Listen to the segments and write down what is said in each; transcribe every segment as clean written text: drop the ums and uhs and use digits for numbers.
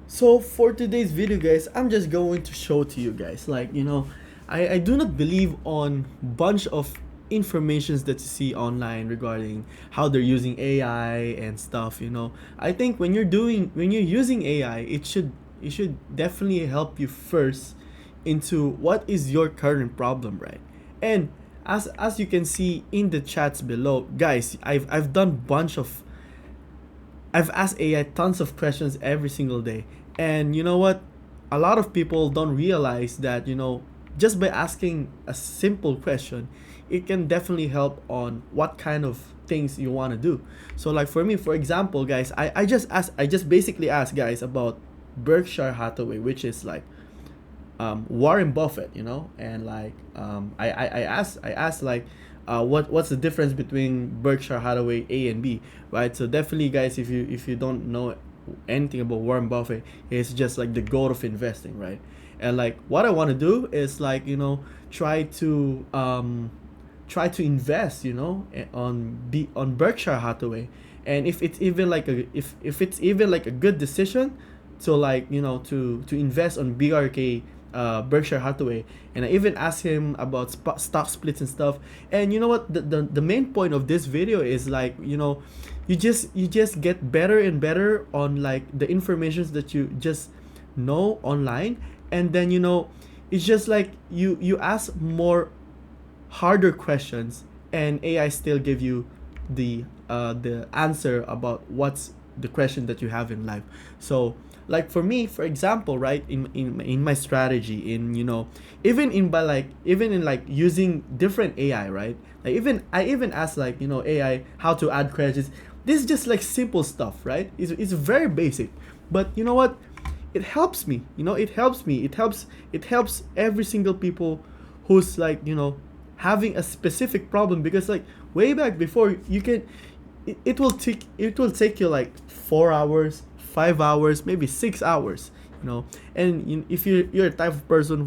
So for today's video, guys, I'm just going to show to you guys, I do not believe on bunch of informations that you see online regarding how they're using AI and stuff. I think when you're using AI, it should definitely help you first into what is your current problem, right? And as you can see in the chats below, guys, I've done bunch of I've asked AI tons of questions every single day. And you know what? A lot of people don't realize that, just by asking a simple question, it can definitely help on what kind of things you want to do. So like for me, for example, guys, I just basically asked guys about Berkshire Hathaway, which is like Warren Buffett, and I asked like what's the difference between Berkshire Hathaway A and B, right? So definitely, guys, if you don't know anything about Warren Buffett, it's just like the goal of investing, right? And like what I want to do is like try to try to invest, on Berkshire Hathaway, and if it's even like a good decision to like to invest on BRK, Berkshire Hathaway. And I even asked him about stock splits and stuff. And you know what? The main point of this video is like you just get better and better on like the informations that you just know online, and then it's just like you ask more harder questions, and AI still give you the answer about what's the question that you have in life. So like for me, for example, right, in my strategy, in even in like using different AI, right? Like even I even asked like AI how to add credits. This is just like simple stuff, right? It's very basic, but you know what, it helps me, it helps every single people who's like having a specific problem. Because like way back before, it will take you like 4 hours, 5 hours, maybe 6 hours, and if you're a type of person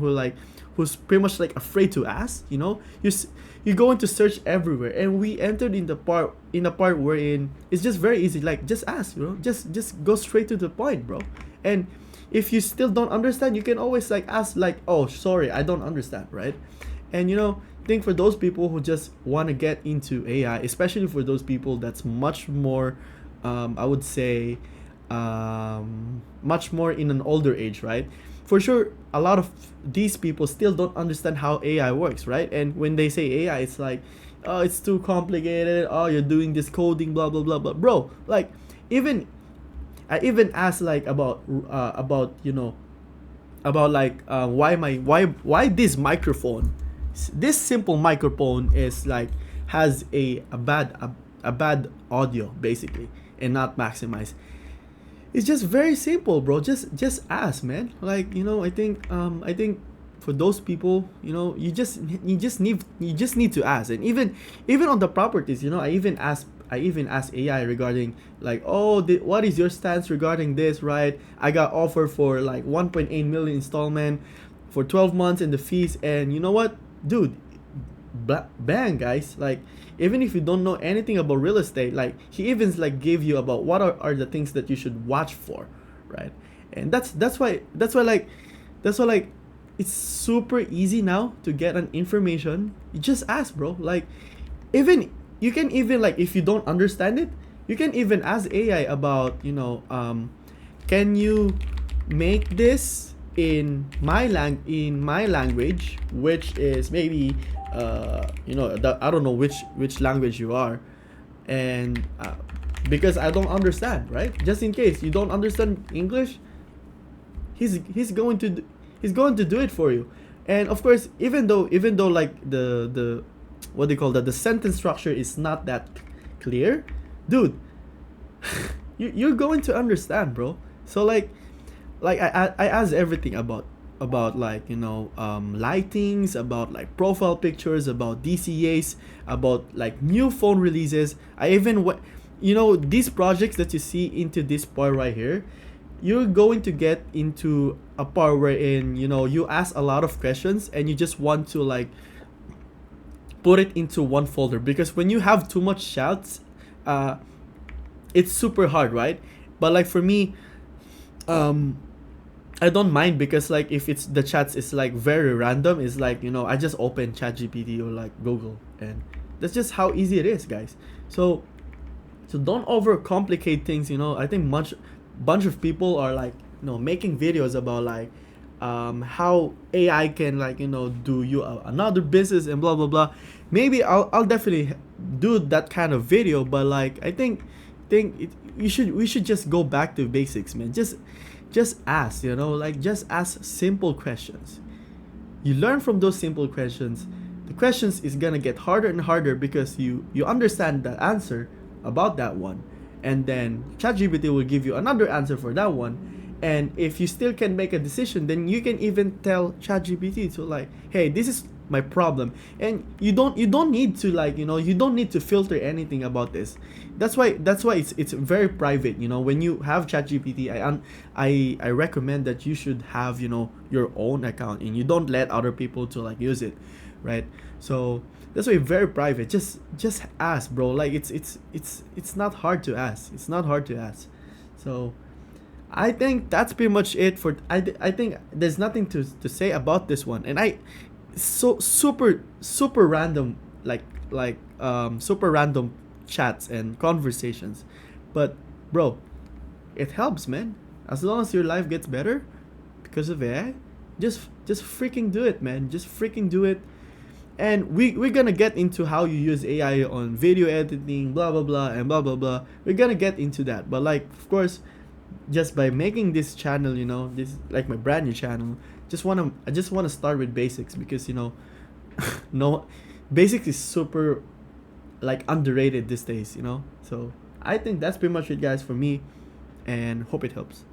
who's pretty much like afraid to ask, you go into search everywhere. And we entered in a part wherein it's just very easy, like just ask, just go straight to the point, bro. And if you still don't understand, you can always like ask like, oh sorry, I don't understand, right? And I think for those people who just want to get into AI, especially for those people that's much more, I would say, much more in an older age, right? For sure, a lot of these people still don't understand how AI works, right? And when they say AI, it's like, oh, it's too complicated. Oh, you're doing this coding, blah blah blah blah, bro. Like, even I even asked like about about like why this microphone, this simple microphone is like has a bad audio basically, and not maximized. It's just very simple, bro. Just ask, man. Like I think for those people, you just need to ask. And even on the properties, I even asked AI regarding like, oh, what is your stance regarding this, right? I got offered for like 1.8 million installment for 12 months and the fees. And you know what, dude, bang, guys. Like, even if you don't know anything about real estate, like he even like gave you about what are the things that you should watch for, right? And that's why like it's super easy now to get an information. You just ask, bro. Like, even you can even like, if you don't understand it, you can even ask AI about can you make this in my language, which is maybe I don't know which language you are. And because I don't understand, right? Just in case you don't understand English, he's going to he's going to do it for you. And of course, even though like the what do you call that, the sentence structure is not that clear, dude, you're going to understand, bro. So like I asked everything about like lightings, about like profile pictures, about DCAs, about like new phone releases. I even these projects that you see into this part right here, you're going to get into a part wherein you ask a lot of questions, and you just want to like put it into one folder. Because when you have too much shouts, uh it's super hard, right? But like for me, um I don't mind, because like if it's the chats is like very random, it's like, I just open ChatGPT or like Google, and that's just how easy it is, guys. So don't overcomplicate things. I think bunch of people are like, making videos about like how AI can, like, do you another business and blah blah blah. Maybe I'll definitely do that kind of video, but like I think we should just go back to basics, man. Just ask, like just ask simple questions. You learn from those simple questions. The questions is gonna get harder and harder because you understand the answer about that one, and then ChatGPT will give you another answer for that one. And if you still can make a decision, then you can even tell ChatGPT to like, hey, this is my problem, and you don't need to, like, you don't need to filter anything about this. That's why it's very private. When you have ChatGPT, I recommend that you should have, your own account, and you don't let other people to like use it, right? So that's why very private. Just ask, bro. Like it's not hard to ask. It's not hard to ask. So I think that's pretty much it for. I think there's nothing to say about this one, and so super random, super random chats and conversations, but bro, it helps, man. As long as your life gets better because of AI, just freaking do it, man. Just freaking do it. And we're gonna get into how you use AI on video editing, blah blah blah, and blah blah blah. We're gonna get into that, but like, of course, just by making this channel, this like my brand new channel, I just wanna start with basics, because no, basics is super like underrated these days. So I think that's pretty much it, guys, for me, and hope it helps.